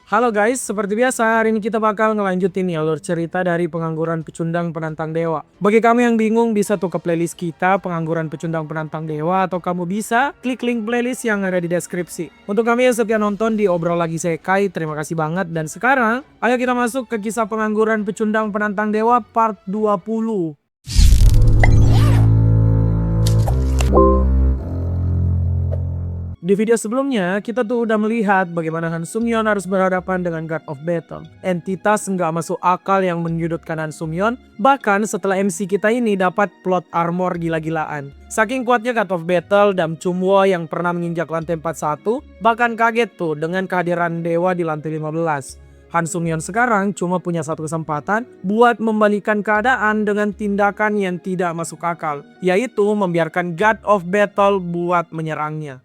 Halo guys, seperti biasa hari ini kita bakal ngelanjutin alur cerita dari Pengangguran Pecundang Penantang Dewa. Bagi kamu yang bingung bisa tuh ke playlist kita Pengangguran Pecundang Penantang Dewa, atau kamu bisa klik link playlist yang ada di deskripsi. Untuk kami yang setia nonton di Obrol Lagi Sekai, terima kasih banget. Dan sekarang ayo kita masuk ke kisah Pengangguran Pecundang Penantang Dewa part 20. Di video sebelumnya, kita tuh udah melihat bagaimana Han Sung-yeon harus berhadapan dengan God of Battle. Entitas nggak masuk akal yang menyudutkan Han Sung-yeon, bahkan setelah MC kita ini dapat plot armor gila-gilaan. Saking kuatnya God of Battle, Dam Chumwo yang pernah menginjak lantai 41, bahkan kaget tuh dengan kehadiran dewa di lantai 15. Han Sung-yeon sekarang cuma punya satu kesempatan buat membalikan keadaan dengan tindakan yang tidak masuk akal, yaitu membiarkan God of Battle buat menyerangnya.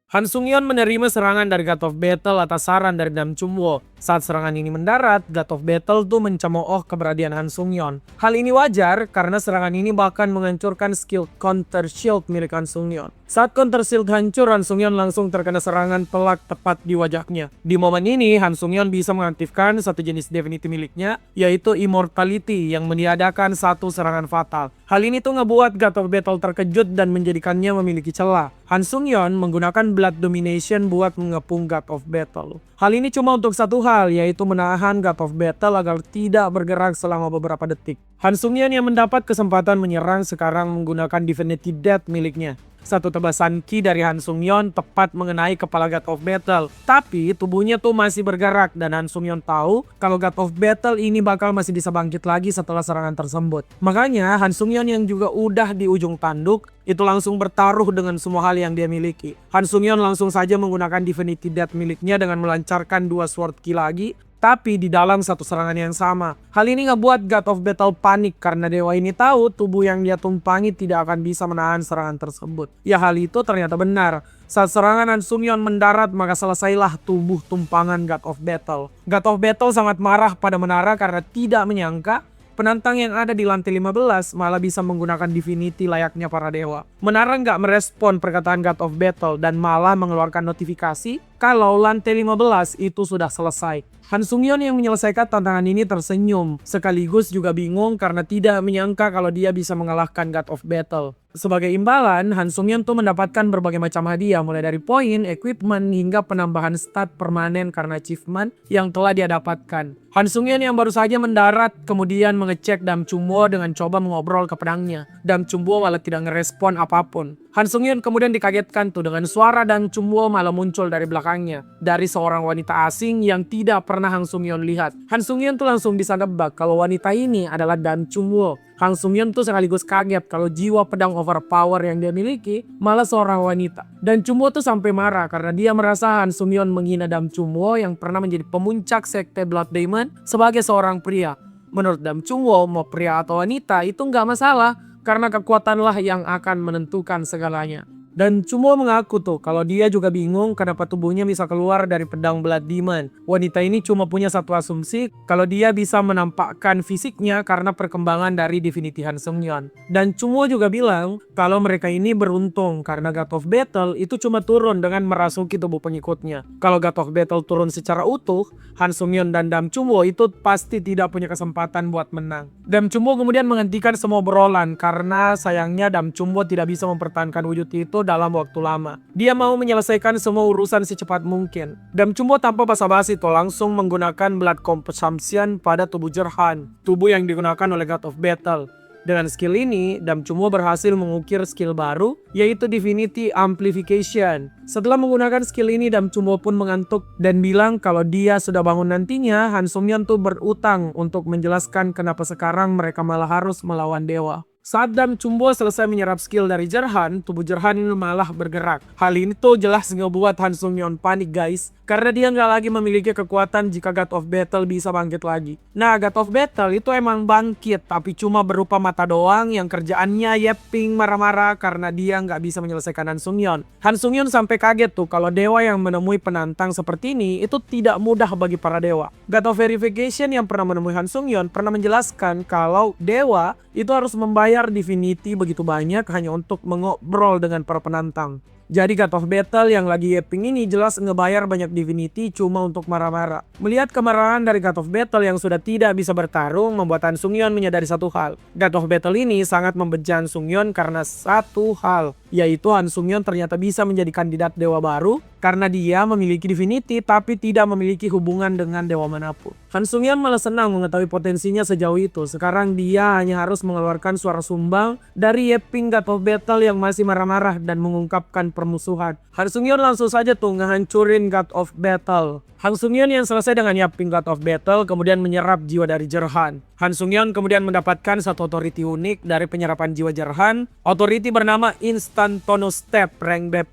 Han Sung-yeon menerima serangan dari God of Battle atas saran dari Dam Chumwo. Saat serangan ini mendarat, God of Battle tuh mencemooh keberadaan Han Sung-yeon. Hal ini wajar karena serangan ini bahkan menghancurkan skill counter shield milik Han Sung-yeon. Saat counter shield hancur, Han Sung-yeon langsung terkena serangan telak tepat di wajahnya. Di momen ini, Han Sung-yeon bisa mengaktifkan satu jenis divinity miliknya, yaitu Immortality yang meniadakan satu serangan fatal. Hal ini tuh ngebuat God of Battle terkejut dan menjadikannya memiliki celah. Han Sung-yeon menggunakan Blood Domination buat mengepung God of Battle. Hal ini cuma untuk satu hal, yaitu menahan God of Battle agar tidak bergerak selama beberapa detik. Han Sung-yeon yang mendapat kesempatan menyerang sekarang menggunakan Divinity Death miliknya. Satu tebasan ki dari Han Sung-yeon tepat mengenai kepala God of Battle. Tapi tubuhnya tuh masih bergerak dan Han Sung-yeon tahu kalau God of Battle ini bakal masih bisa bangkit lagi setelah serangan tersebut. Makanya Han Sung-yeon yang juga udah di ujung tanduk itu langsung bertaruh dengan semua hal yang dia miliki. Han Sung-yeon langsung saja menggunakan Divinity Death miliknya dengan melancarkan dua sword ki lagi, tapi di dalam satu serangan yang sama. Hal ini ngebuat God of Battle panik karena dewa ini tahu tubuh yang dia tumpangi tidak akan bisa menahan serangan tersebut. Ya, hal itu ternyata benar. Saat serangan Han Sung-yeon mendarat, maka selesailah tubuh tumpangan God of Battle. God of Battle sangat marah pada Menara karena tidak menyangka penantang yang ada di lantai 15 malah bisa menggunakan Divinity layaknya para dewa. Menara nggak merespon perkataan God of Battle dan malah mengeluarkan notifikasi kalau lantai 15 itu sudah selesai. Han Sung-yeon yang menyelesaikan tantangan ini tersenyum, sekaligus juga bingung karena tidak menyangka kalau dia bisa mengalahkan God of Battle. Sebagai imbalan, Han Sung-yeon tuh mendapatkan berbagai macam hadiah mulai dari poin, equipment, hingga penambahan stat permanen karena achievement yang telah dia dapatkan. Han Sung-yeon yang baru saja mendarat kemudian mengecek Dam Chumwo dengan coba mengobrol ke pedangnya. Dam Chumwo malah tidak ngerespon apapun. Han Sung-yeon kemudian dikagetkan tuh dengan suara Dam Chumwo malah muncul dari belakangnya, dari seorang wanita asing yang tidak pernah Han Sung-yeon lihat. Han Sung-yeon tuh langsung bisa nebak kalau wanita ini adalah Dam Chumwo. Han Sung-yeon tuh sekaligus kaget kalau jiwa pedang overpower yang dia miliki malah seorang wanita. Dan Chumwo tuh sampai marah karena dia merasa Han Sung-yeon menghina Dam Chumwo yang pernah menjadi pemuncak sekte Blood Diamond sebagai seorang pria. Menurut Dam Chumwo, mau pria atau wanita itu nggak masalah karena kekuatanlah yang akan menentukan segalanya. Dan Chumwo mengaku tuh kalau dia juga bingung kenapa tubuhnya bisa keluar dari pedang Blood Demon. Wanita ini cuma punya satu asumsi kalau dia bisa menampakkan fisiknya karena perkembangan dari Divinity Han Sung-yeon. Dan Chumwo juga bilang kalau mereka ini beruntung karena God of Battle itu cuma turun dengan merasuki tubuh pengikutnya. Kalau God of Battle turun secara utuh, Han Sung-yeon dan Dam Chumwo itu pasti tidak punya kesempatan buat menang. Dam Chumwo kemudian menghentikan semua obrolan karena sayangnya Dam Chumwo tidak bisa mempertahankan wujud itu dalam waktu lama. Dia mau menyelesaikan semua urusan secepat mungkin. Dam Chumwo tanpa basa-basi tuh langsung menggunakan Blood Consumption pada tubuh Jerhan, tubuh yang digunakan oleh God of Battle. Dengan skill ini, Dam Chumwo berhasil mengukir skill baru, yaitu Divinity Amplification. Setelah menggunakan skill ini, Dam Chumwo pun mengantuk dan bilang kalau dia sudah bangun nantinya. Han Sung-yeon tuh berutang untuk menjelaskan kenapa sekarang mereka malah harus melawan dewa. Saat Dam Chumwo selesai menyerap skill dari Jerhan, tubuh Jerhan ini malah bergerak. Hal ini tuh jelas ngebuat Han Sung-yeon panik guys, karena dia nggak lagi memiliki kekuatan jika God of Battle bisa bangkit lagi. Nah, God of Battle itu emang bangkit, tapi cuma berupa mata doang yang kerjaannya yapping marah-marah karena dia nggak bisa menyelesaikan Han Sung-yeon. Han Sung-yeon sampai kaget tuh kalau dewa yang menemui penantang seperti ini itu tidak mudah bagi para dewa. God of Verification yang pernah menemui Han Sung-yeon pernah menjelaskan kalau dewa itu harus membayar Divinity begitu banyak hanya untuk mengobrol dengan para penantang. Jadi God of Battle yang lagi yapping ini jelas ngebayar banyak divinity cuma untuk marah-marah. Melihat kemarahan dari God of Battle yang sudah tidak bisa bertarung membuat Han Sung-yeon menyadari satu hal. God of Battle ini sangat membenci Han Sung-yeon karena satu hal, yaitu Han Sung-yeon ternyata bisa menjadi kandidat dewa baru karena dia memiliki divinity tapi tidak memiliki hubungan dengan dewa manapun. Han Sung-yeon malah senang mengetahui potensinya sejauh itu. Sekarang dia hanya harus mengeluarkan suara sumbang dari yapping God of Battle yang masih marah-marah dan mengungkapkan permusuhan. Han Sung-yeon langsung saja tuh ngehancurin God of Battle. Han Sung-yeon yang selesai dengan yapping God of Battle kemudian menyerap jiwa dari Jerhan. Han Sung-yeon kemudian mendapatkan satu authority unik dari penyerapan jiwa Jerhan. Authority bernama Instant Tono Step rank B+.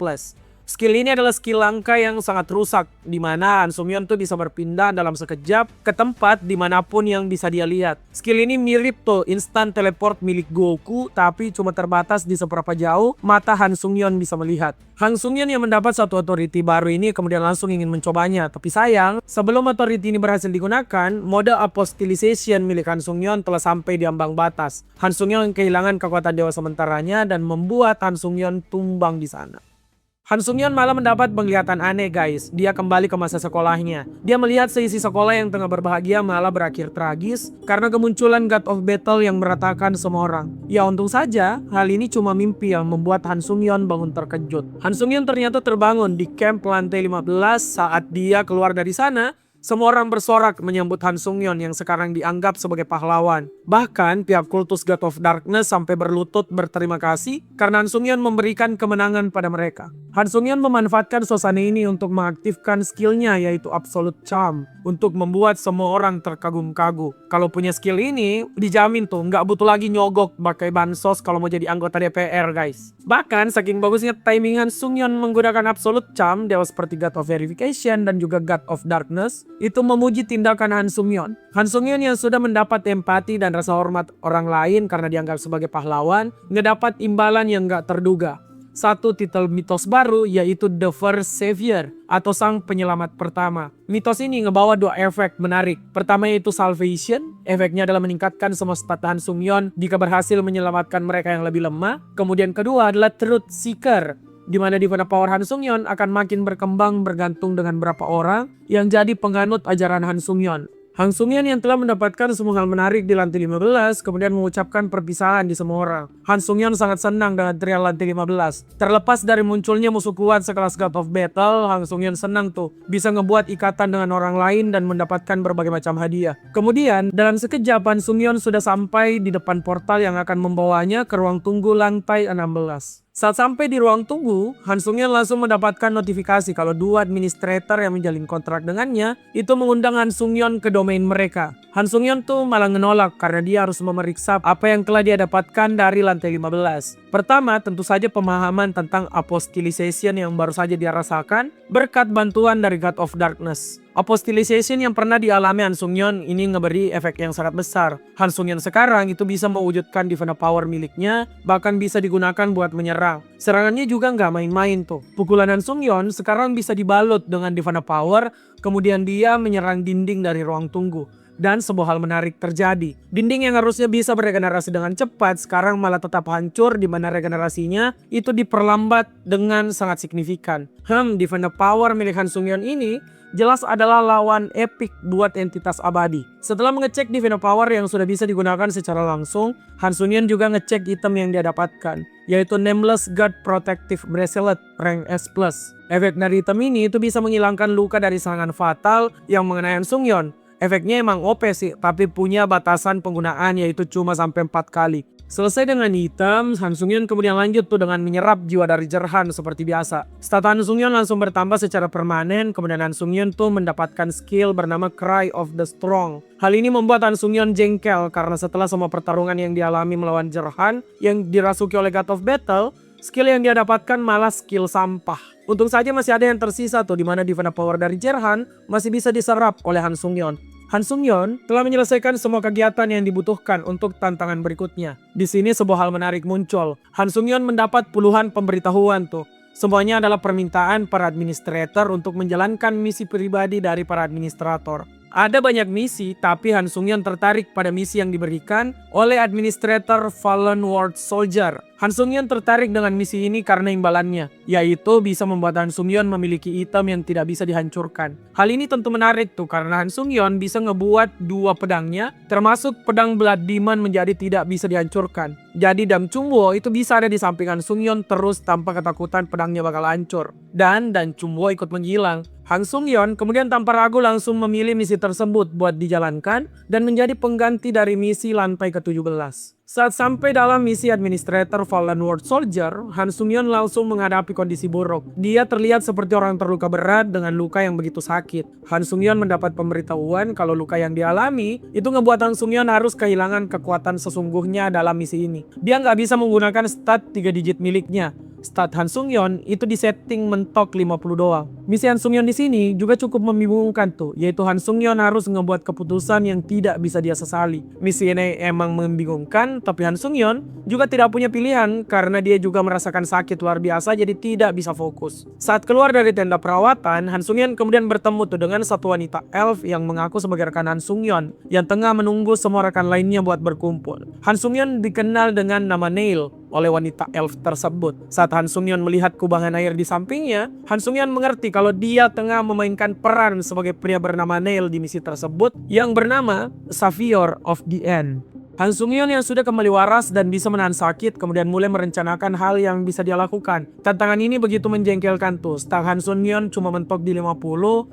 Skill ini adalah skill langka yang sangat rusak, di mana Han Sung-yeon tuh bisa berpindah dalam sekejap ke tempat dimanapun yang bisa dia lihat. Skill ini mirip tuh instant teleport milik Goku, tapi cuma terbatas di seberapa jauh mata Han Sung-yeon bisa melihat. Han Sung-yeon yang mendapat satu authority baru ini kemudian langsung ingin mencobanya, tapi sayang, sebelum authority ini berhasil digunakan, mode apostilization milik Han Sung-yeon telah sampai di ambang batas. Han Sung-yeon kehilangan kekuatan dewa sementaranya dan membuat Han Sung-yeon tumbang di sana. Han Sung-yeon malah mendapat penglihatan aneh guys. Dia kembali ke masa sekolahnya. Dia melihat seisi sekolah yang tengah berbahagia malah berakhir tragis karena kemunculan God of Battle yang meratakan semua orang. Ya untung saja, hal ini cuma mimpi yang membuat Han Sung-yeon bangun terkejut. Han Sung-yeon ternyata terbangun di camp lantai 15 saat dia keluar dari sana. Semua orang bersorak menyambut Han Sung-yeon yang sekarang dianggap sebagai pahlawan. Bahkan pihak kultus God of Darkness sampai berlutut berterima kasih karena Han Sung-yeon memberikan kemenangan pada mereka. Han Sung-yeon memanfaatkan suasana ini untuk mengaktifkan skillnya yaitu Absolute Charm untuk membuat semua orang terkagum-kagum. Kalau punya skill ini dijamin tuh nggak butuh lagi nyogok pakai bansos kalau mau jadi anggota DPR guys. Bahkan saking bagusnya timing Han Sung-yeon menggunakan Absolute Charm, dewa seperti God of Verification dan juga God of Darkness itu memuji tindakan Han Sung-yeon. Han Sung-yeon yang sudah mendapat empati dan rasa hormat orang lain karena dianggap sebagai pahlawan, ngedapat imbalan yang gak terduga. Satu titel mitos baru yaitu The First Savior atau sang penyelamat pertama. Mitos ini ngebawa dua efek menarik. Pertama yaitu Salvation, efeknya adalah meningkatkan semesta Han Sung-yeon jika berhasil menyelamatkan mereka yang lebih lemah. Kemudian kedua adalah Truth Seeker, di mana divine power Han Sung-yeon akan makin berkembang bergantung dengan berapa orang yang jadi penganut ajaran Han Sung-yeon. Han Sung-yeon yang telah mendapatkan semua hal menarik di lantai 15 kemudian mengucapkan perpisahan di semua orang. Han Sung-yeon sangat senang dengan trial lantai 15. Terlepas dari munculnya musuh kuat sekelas God of Battle, Han Sung-yeon senang tuh bisa ngebuat ikatan dengan orang lain dan mendapatkan berbagai macam hadiah. Kemudian dalam sekejap Han Sung-yeon sudah sampai di depan portal yang akan membawanya ke ruang tunggu lantai 16. Saat sampai di ruang tunggu, Han Sung-yeon langsung mendapatkan notifikasi kalau dua administrator yang menjalin kontrak dengannya itu mengundang Han Sung-yeon ke domain mereka. Han Sung-yeon tuh malah menolak karena dia harus memeriksa apa yang telah dia dapatkan dari lantai 15. Pertama, tentu saja pemahaman tentang apostilization yang baru saja dia rasakan berkat bantuan dari God of Darkness. Apostilization yang pernah dialami Han Sung-yeon ini ngeberi efek yang sangat besar. Han Sung-yeon sekarang itu bisa mewujudkan divine power miliknya, bahkan bisa digunakan buat menyerang. Serangannya juga nggak main-main tuh. Pukulan Han Sung-yeon sekarang bisa dibalut dengan divine power, kemudian dia menyerang dinding dari ruang tunggu. Dan sebuah hal menarik terjadi. Dinding yang harusnya bisa beregenerasi dengan cepat sekarang malah tetap hancur, di mana regenerasinya itu diperlambat dengan sangat signifikan. Divine power milik Han Sung-yeon ini jelas adalah lawan epic buat entitas abadi. Setelah mengecek divine power yang sudah bisa digunakan secara langsung, Han Sung-yeon juga ngecek item yang dia dapatkan, yaitu Nameless God Protective Bracelet rank S+. Efek dari item ini itu bisa menghilangkan luka dari serangan fatal yang mengenai Han Sung-yeon. Efeknya emang OP sih, tapi punya batasan penggunaan yaitu cuma sampai 4 kali. Selesai dengan item, Han Sung-yeon kemudian lanjut tuh dengan menyerap jiwa dari Jerhan seperti biasa. Stat Han Sung-yeon langsung bertambah secara permanen, kemudian Han Sung-yeon tuh mendapatkan skill bernama Cry of the Strong. Hal ini membuat Han Sung-yeon jengkel karena setelah semua pertarungan yang dialami melawan Jerhan yang dirasuki oleh God of Battle, skill yang dia dapatkan malah skill sampah. Untung saja masih ada yang tersisa tuh, di mana divine power dari Jerhan masih bisa diserap oleh Han Sung-yeon. Han Sung-yeon telah menyelesaikan semua kegiatan yang dibutuhkan untuk tantangan berikutnya. Di sini sebuah hal menarik muncul. Han Sung-yeon mendapat puluhan pemberitahuan tuh. Semuanya adalah permintaan para administrator untuk menjalankan misi pribadi dari para administrator. Ada banyak misi, tapi Han Sung-yeon tertarik pada misi yang diberikan oleh administrator Fallen World Soldier. Han Sung-yeon tertarik dengan misi ini karena imbalannya, yaitu bisa membuat Han Sung-yeon memiliki item yang tidak bisa dihancurkan. Hal ini tentu menarik tuh karena Han Sung-yeon bisa ngebuat dua pedangnya, termasuk pedang Blood Demon menjadi tidak bisa dihancurkan. Jadi Dam Chungwo itu bisa ada di samping Han Sung-yeon terus tanpa ketakutan pedangnya bakal hancur. Dan Chungwo ikut menghilang. Han Sung-yeon kemudian tanpa ragu langsung memilih misi tersebut buat dijalankan dan menjadi pengganti dari misi lantai ke-17. Saat sampai dalam misi administrator Fallen World Soldier, Han Sung-yeon langsung menghadapi kondisi buruk. Dia terlihat seperti orang terluka berat dengan luka yang begitu sakit. Han Sung-yeon mendapat pemberitahuan kalau luka yang dialami itu ngebuat Han Sung-yeon harus kehilangan kekuatan sesungguhnya dalam misi ini. Dia nggak bisa menggunakan stat 3 digit miliknya. Stat Han Sung-yeon itu disetting mentok 50 doang. Misi Han Sung-yeon di sini juga cukup membingungkan tuh, yaitu Han Sung-yeon harus ngebuat keputusan yang tidak bisa dia sesali. Misi ini emang membingungkan, tapi Han Sung-yeon juga tidak punya pilihan karena dia juga merasakan sakit luar biasa jadi tidak bisa fokus. Saat keluar dari tenda perawatan, Han Sung-yeon kemudian bertemu tuh dengan satu wanita elf yang mengaku sebagai rekan Han Sung-yeon yang tengah menunggu semua rekan lainnya buat berkumpul. Han Sung-yeon dikenal dengan nama Neil oleh wanita elf tersebut. Saat Han Sung-yeon melihat kubangan air di sampingnya, Han Sung-yeon mengerti kalau dia tengah memainkan peran sebagai pria bernama Neil di misi tersebut yang bernama Savior of the End. Han Sung-yeon yang sudah kembali waras dan bisa menahan sakit kemudian mulai merencanakan hal yang bisa dia lakukan. Tantangan ini begitu menjengkelkan tuh. Stak Han Sung-yeon cuma mentok di 50,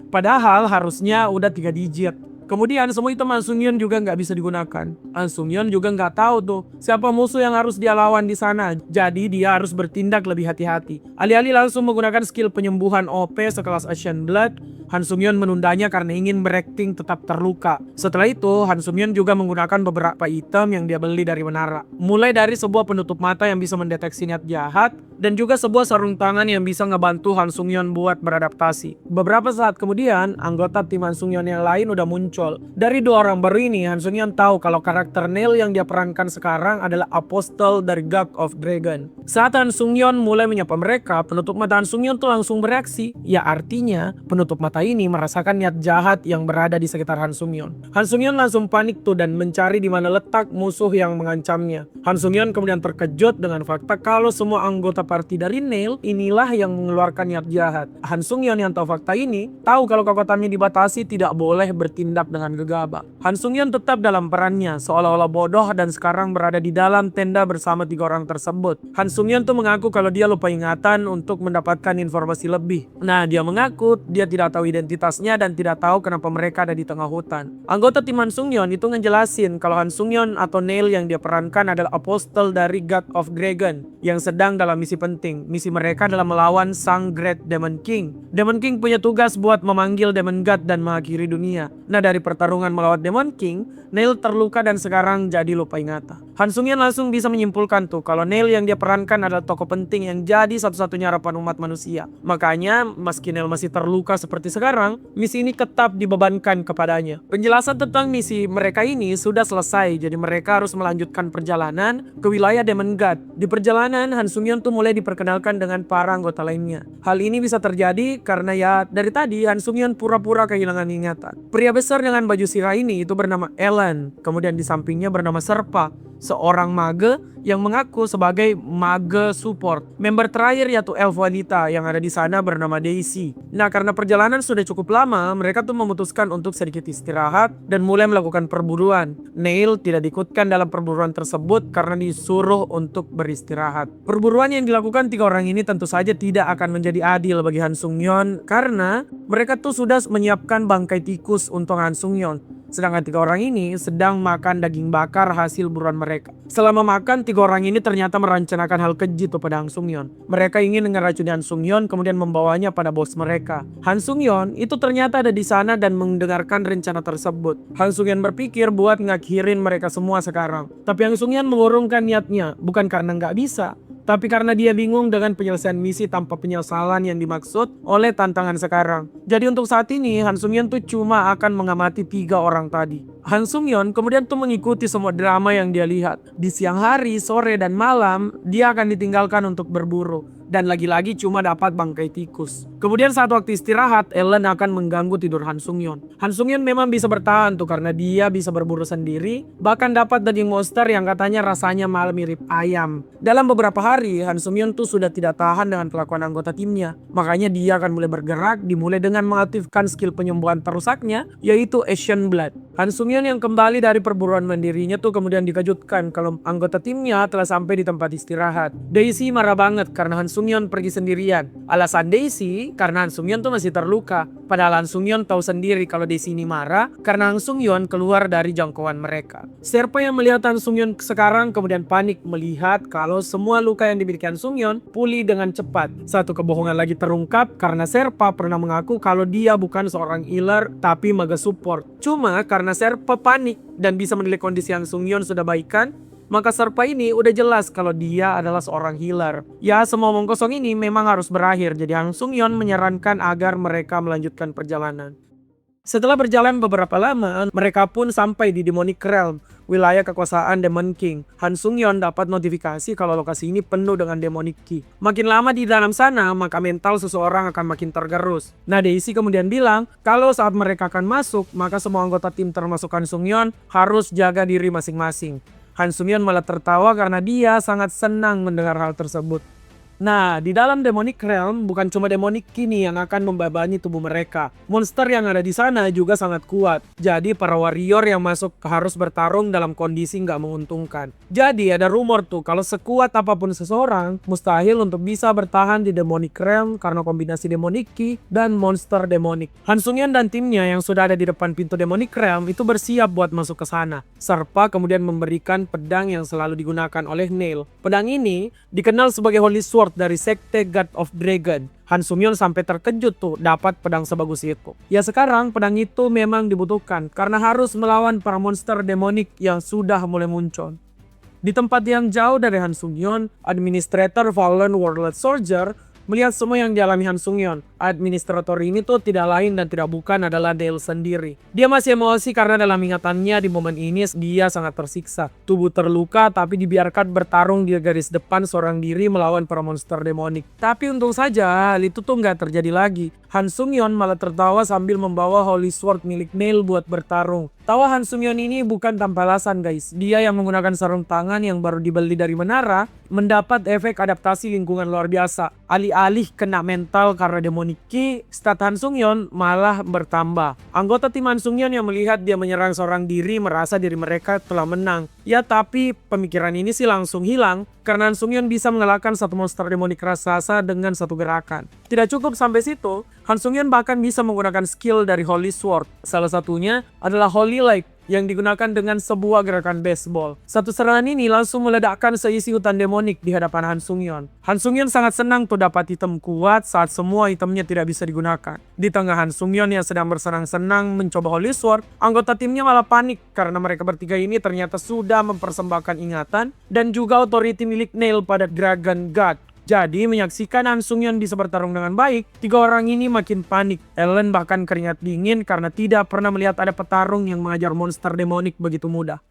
padahal harusnya udah 3 digit. Kemudian semua item Han Sung-yeon juga nggak bisa digunakan. Han Sung-yeon juga nggak tahu tuh siapa musuh yang harus dia lawan di sana. Jadi dia harus bertindak lebih hati-hati. Alih-alih langsung menggunakan skill penyembuhan OP sekelas Asian Blood, Han Sung-yeon menundanya karena ingin berakting tetap terluka. Setelah itu, Han Sung-yeon juga menggunakan beberapa item yang dia beli dari menara. Mulai dari sebuah penutup mata yang bisa mendeteksi niat jahat, dan juga sebuah sarung tangan yang bisa ngebantu Han Sung-yeon buat beradaptasi. Beberapa saat kemudian, anggota tim Han Sung-yeon yang lain udah muncul. Dari dua orang baru ini, Han Sung-yeon tahu kalau karakter Neil yang dia perankan sekarang adalah Apostle dari God of Dragon. Saat Han Sung-yeon mulai menyapa mereka, penutup mata Han Sung-yeon tuh langsung bereaksi. Ya artinya, penutup mata ini merasakan niat jahat yang berada di sekitar Han Sung-yeon. Han Sung-yeon langsung panik tuh dan mencari di mana letak musuh yang mengancamnya. Han Sung-yeon kemudian terkejut dengan fakta kalau semua anggota party dari Neil inilah yang mengeluarkan niat jahat. Han Sung-yeon yang tahu fakta ini, tahu kalau kekuatannya dibatasi tidak boleh bertindak dengan gegabah. Han Sung-yeon tetap dalam perannya, seolah-olah bodoh dan sekarang berada di dalam tenda bersama 3 orang tersebut. Han Sung-yeon tuh mengaku kalau dia lupa ingatan untuk mendapatkan informasi lebih. Nah, dia mengaku dia tidak tahu identitasnya dan tidak tahu kenapa mereka ada di tengah hutan. Anggota tim Han Sung-yeon itu ngejelasin kalau Han Sung-yeon atau Neil yang dia perankan adalah apostle dari God of Dragon yang sedang dalam misi penting. Misi mereka adalah melawan sang Great Demon King. Demon King punya tugas buat memanggil Demon God dan mengakhiri dunia. Nah, dari pertarungan melawan Demon King, Neil terluka dan sekarang jadi lupa ingatan. Han Sung-yeon langsung bisa menyimpulkan tuh kalau Neil yang dia perankan adalah tokoh penting yang jadi satu-satunya harapan umat manusia. Makanya, meski Neil masih terluka seperti sekarang, misi ini tetap dibebankan kepadanya. Penjelasan tentang misi mereka ini sudah selesai, jadi mereka harus melanjutkan perjalanan ke wilayah Demon God. Di perjalanan, Han Sung-yeon tuh mulai diperkenalkan dengan para anggota lainnya. Hal ini bisa terjadi karena ya dari tadi Han Sung-yeon pura-pura kehilangan ingatan. Pria besar dengan baju sirah ini itu bernama Ellen, kemudian di sampingnya bernama Serpa, seorang mage yang mengaku sebagai mage support. Member terakhir yaitu elf wanita yang ada di sana bernama Daisy. Nah, karena perjalanan sudah cukup lama, mereka tuh memutuskan untuk sedikit istirahat dan mulai melakukan perburuan. Neil tidak diikutkan dalam perburuan tersebut karena disuruh untuk beristirahat. Perburuan yang dilakukan 3 orang ini tentu saja tidak akan menjadi adil bagi Han Sung-yeon karena mereka tuh sudah menyiapkan bangkai tikus untuk Han Sung-yeon. Sedangkan 3 orang ini sedang makan daging bakar hasil buruan mereka. Selama makan, 3 orang ini ternyata merencanakan hal keji pada Han Sung-yeon. Mereka ingin ngeracuni Han Sung-yeon kemudian membawanya pada bos mereka. Han Sung-yeon itu ternyata ada di sana dan mendengarkan rencana tersebut. Han Sung-yeon berpikir buat ngakhirin mereka semua sekarang. Tapi Han Sung-yeon mengurungkan niatnya, bukan karena nggak bisa, tapi karena dia bingung dengan penyelesaian misi tanpa penyesalan yang dimaksud oleh tantangan sekarang. Jadi untuk saat ini Han Sung-yeon tuh cuma akan mengamati 3 orang tadi. Han Sung-yeon kemudian tuh mengikuti semua drama yang dia lihat. Di siang hari, sore, dan malam dia akan ditinggalkan untuk berburu. dan lagi-lagi cuma dapat bangkai tikus. Kemudian saat waktu istirahat, Ellen akan mengganggu tidur Han Sung-yeon. Han Sung-yeon memang bisa bertahan tuh karena dia bisa berburu sendiri, bahkan dapat daging monster yang katanya rasanya malah mirip ayam. Dalam beberapa hari, Han Sung-yeon tuh sudah tidak tahan dengan kelakuan anggota timnya. Makanya dia akan mulai bergerak, dimulai dengan mengaktifkan skill penyembuhan terusaknya, yaitu Asian Blood. Han Sung-yeon yang kembali dari perburuan mandirinya tuh kemudian dikejutkan kalau anggota timnya telah sampai di tempat istirahat. Daisy marah banget karena Han Sung-yeon pergi sendirian. Alasan Daisy karena Han Sung-yeon tuh masih terluka. Padahal Han Sung-yeon tahu sendiri kalau Daisy ini marah karena Han Sung-yeon keluar dari jangkauan mereka. Serpa yang melihat Han Sung-yeon sekarang kemudian panik melihat kalau semua luka yang dimiliki Han Sung-yeon pulih dengan cepat. Satu kebohongan lagi terungkap karena Serpa pernah mengaku kalau dia bukan seorang healer tapi maga support. Cuma karena Serpa panik dan bisa menilai kondisi Han Sung-yeon sudah baikan, maka Serpa ini udah jelas kalau dia adalah seorang healer. Ya, semua omong kosong ini memang harus berakhir. Jadi Han Sung-yeon menyarankan agar mereka melanjutkan perjalanan. Setelah berjalan beberapa lama, mereka pun sampai di Demonic Realm, wilayah kekuasaan Demon King. Han Sung-yeon dapat notifikasi kalau lokasi ini penuh dengan Demonic Key. Makin lama di dalam sana, maka mental seseorang akan makin tergerus. Nah, Daisy kemudian bilang kalau saat mereka akan masuk, maka semua anggota tim termasuk Han Sung-yeon harus jaga diri masing-masing. Han Sung-yeon malah tertawa karena dia sangat senang mendengar hal tersebut. Nah, di dalam Demonic Realm bukan cuma Demonic Key yang akan membebani tubuh mereka. Monster yang ada di sana juga sangat kuat. Jadi para warrior yang masuk harus bertarung dalam kondisi nggak menguntungkan. Jadi ada rumor tuh kalau sekuat apapun seseorang, mustahil untuk bisa bertahan di Demonic Realm karena kombinasi Demonic Key dan monster Demonic. Han Sung-yeon dan timnya yang sudah ada di depan pintu Demonic Realm itu bersiap buat masuk ke sana. Serpa kemudian memberikan pedang yang selalu digunakan oleh Neil. Pedang ini dikenal sebagai Holy Sword dari sekte God of Dragon. Han Sung-yeon sampai terkejut tuh dapat pedang sebagus itu. Ya sekarang pedang itu memang dibutuhkan karena harus melawan para monster demonik yang sudah mulai muncul. Di tempat yang jauh dari Han Sung-yeon, administrator Fallen Warlord Soldier melihat semua yang dialami Han Sung-yeon. Administrator ini tuh tidak lain dan tidak bukan adalah Neil sendiri. Dia masih emosi karena dalam ingatannya di momen ini dia sangat tersiksa. Tubuh terluka tapi dibiarkan bertarung di garis depan seorang diri melawan para monster demonik. Tapi untung saja hal itu tuh nggak terjadi lagi. Han Sung-yeon malah tertawa sambil membawa Holy Sword milik Neil buat bertarung. Tawa Han Sung-yeon ini bukan tanpa alasan guys. Dia yang menggunakan sarung tangan yang baru dibeli dari menara mendapat efek adaptasi lingkungan luar biasa. Alih-alih kena mental karena demonik Ki, stat Han Sung-yeon malah bertambah. Anggota tim Han Sung-yeon yang melihat dia menyerang seorang diri merasa diri mereka telah menang. Ya tapi pemikiran ini sih langsung hilang karena Han Sung-yeon bisa mengalahkan satu monster demonik raksasa dengan satu gerakan. Tidak cukup sampai situ, Han Sung-yeon bahkan bisa menggunakan skill dari Holy Sword. Salah satunya adalah Holy Light yang digunakan dengan sebuah gerakan baseball. Satu serangan ini langsung meledakkan seisi hutan demonik di hadapan Han Sung-yeon. Han Sung-yeon sangat senang tuh dapat item kuat saat semua itemnya tidak bisa digunakan. Di tengah Han Sung-yeon yang sedang bersenang-senang mencoba Holy Sword, anggota timnya malah panik karena mereka bertiga ini ternyata sudah mempersembahkan ingatan dan juga authority milik Neil pada Dragon God. Jadi menyaksikan Han Sung-yeon bisa bertarung dengan baik, tiga orang ini makin panik. Ellen bahkan keringat dingin karena tidak pernah melihat ada petarung yang mengajar monster demonik begitu mudah.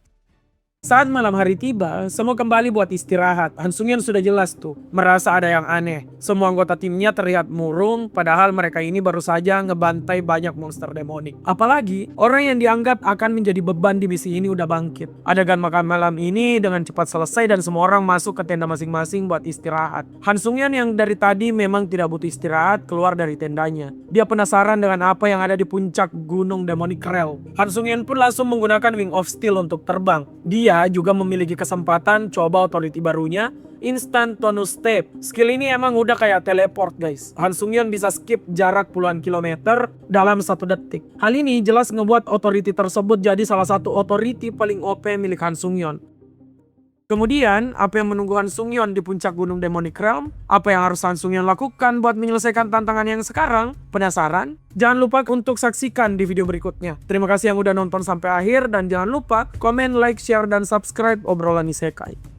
Saat malam hari tiba, semua kembali buat istirahat. Han Sung-yeon sudah jelas tuh, merasa ada yang aneh. Semua anggota timnya terlihat murung, padahal mereka ini baru saja ngebantai banyak monster demonik. Apalagi, orang yang dianggap akan menjadi beban di misi ini udah bangkit. Adegan makan malam ini dengan cepat selesai dan semua orang masuk ke tenda masing-masing buat istirahat. Han Sung-yeon yang dari tadi memang tidak butuh istirahat, keluar dari tendanya. Dia penasaran dengan apa yang ada di puncak gunung Demonic Realm. Han Sung-yeon pun langsung menggunakan Wing of Steel untuk terbang. Dia juga memiliki kesempatan coba authority barunya, Instant Tonus Step. Skill ini emang udah kayak teleport guys. Han Sung-yeon bisa skip jarak puluhan kilometer dalam 1 detik. Hal ini jelas ngebuat authority tersebut jadi salah satu authority paling OP milik Han Sung-yeon. Kemudian, apa yang menunggu Han Sung-yeon di puncak gunung Demonic Realm? Apa yang harus Han Sung-yeon lakukan buat menyelesaikan tantangan yang sekarang? Penasaran? Jangan lupa untuk saksikan di video berikutnya. Terima kasih yang udah nonton sampai akhir dan jangan lupa komen, like, share, dan subscribe obrolan isekai.